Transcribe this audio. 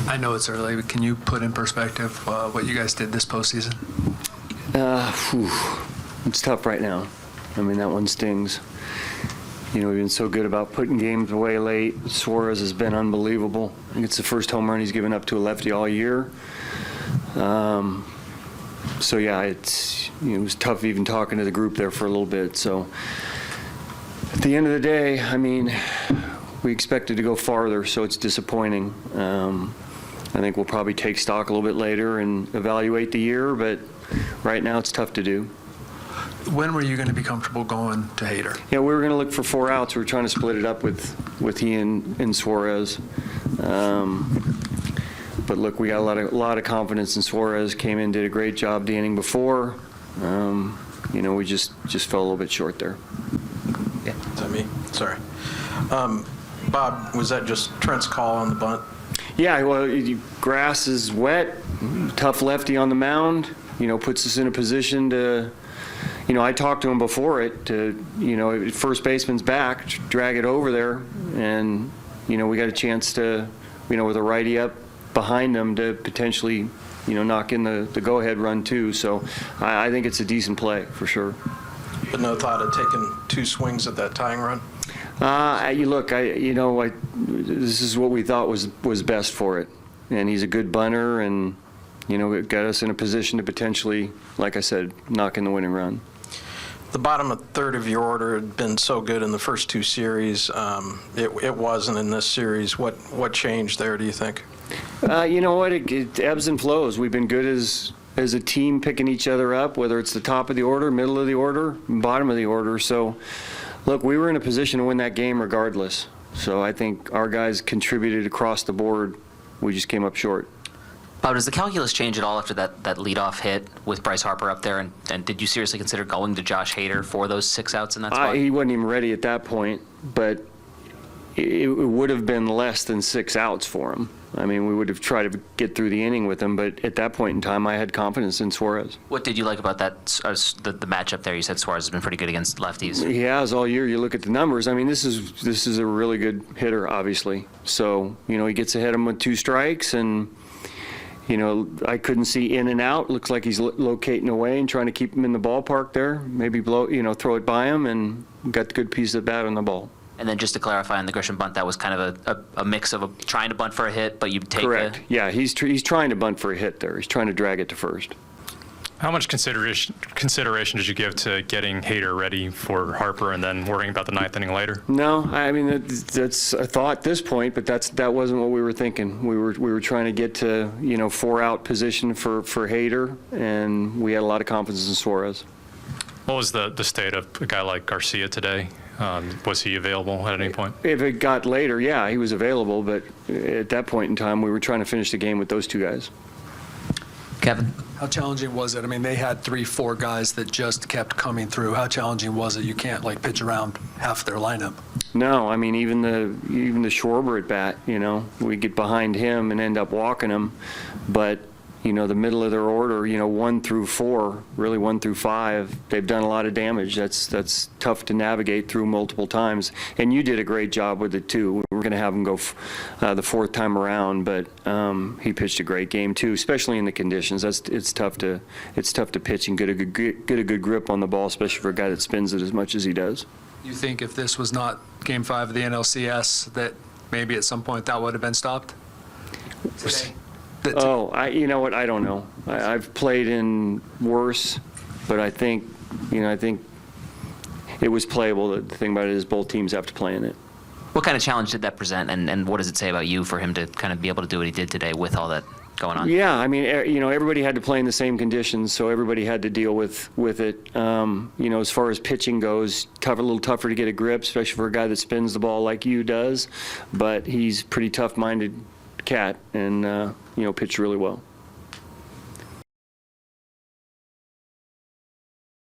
I know it's early, but can you put in perspective what you guys did this postseason? It's tough right now. I mean, that one stings. We've been so good about putting games away late. Suarez has been unbelievable. I think it's the first home run he's given up to a lefty all year. So yeah, it was tough even talking to the group there for a little bit. So at the end of the day, I mean, we expected to go farther, so it's disappointing. I think we'll probably take stock a little bit later and evaluate the year, but right now it's tough to do. When were you going to be comfortable going to Hader? Yeah, we were going to look for 4 outs. We were trying to split it up with he and Suarez. But look, we got a lot of confidence in Suarez. Came in, did a great job the inning before. We just fell a little bit short there. Yeah. Is that me? Sorry. Bob, was that just Trent's call on the bunt? Yeah, well, grass is wet, tough lefty on the mound, puts us in a position to, I talked to him before it to, first baseman's back, drag it over there, and, we got a chance to, with a righty up behind them to potentially, knock in the go-ahead run too. So I think it's a decent play for sure. But no thought of taking 2 swings at that tying run? This is what we thought was best for it, and he's a good bunter, and it got us in a position to potentially, like I said, knock in the winning run. The bottom third of your order had been so good in the first 2 series. It wasn't in this series. What changed there, do you think? You know what? It ebbs and flows. We've been good as a team picking each other up, whether it's the top of the order, middle of the order, bottom of the order. So, look, we were in a position to win that game regardless. So I think our guys contributed across the board. We just came up short. Bob, does the calculus change at all after that leadoff hit with Bryce Harper up there? And did you seriously consider going to Josh Hader for those 6 outs in that spot? He wasn't even ready at that point, but it would have been less than 6 outs for him. I mean, we would have tried to get through the inning with him, but at that point in time, I had confidence in Suarez. What did you like about that, the matchup there? You said Suarez has been pretty good against lefties. He has all year. You look at the numbers. I mean, this is a really good hitter, obviously. So, he gets ahead of him with 2 strikes, and, I couldn't see in and out. Looks like he's locating away and trying to keep him in the ballpark there. Maybe throw it by him, and got the good piece of bat on the ball. And then just to clarify on the Grisham bunt, that was kind of a mix of trying to bunt for a hit, but you take Correct. Yeah, he's trying to bunt for a hit there. He's trying to drag it to first. How much consideration did you give to getting Hader ready for Harper and then worrying about the 9th inning later? No, I mean that's a thought at this point, but that wasn't what we were thinking. We were trying to get to 4-out position for Hader, and we had a lot of confidence in Suarez. What was the state of a guy like Garcia today? Was he available at any point? If it got later, yeah, he was available, but at that point in time, we were trying to finish the game with those 2 guys. Kevin? How challenging was it? I mean, they had 3-4 guys that just kept coming through. How challenging was it? You can't pitch around half their lineup. No, I mean even the Schwarber at bat, we get behind him and end up walking him, but the middle of their order, 1 through 4, really 1 through 5, they've done a lot of damage. That's tough to navigate through multiple times. And you did a great job with it too. We're going to have him go the 4th time around, but he pitched a great game too, especially in the conditions. It's tough to pitch and get a good grip on the ball, especially for a guy that spins it as much as he does. You think if this was not Game 5 of the NLCS, that maybe at some point that would have been stopped today? You know what? I don't know. I've played in worse, but I think it was playable. The thing about it is both teams have to play in it. What kind of challenge did that present, and what does it say about you for him to kind of be able to do what he did today with all that going on? Yeah, I mean, everybody had to play in the same conditions, so everybody had to deal with it. As far as pitching goes, a little tougher to get a grip, especially for a guy that spins the ball like you does, but he's pretty tough-minded cat, and pitched really well.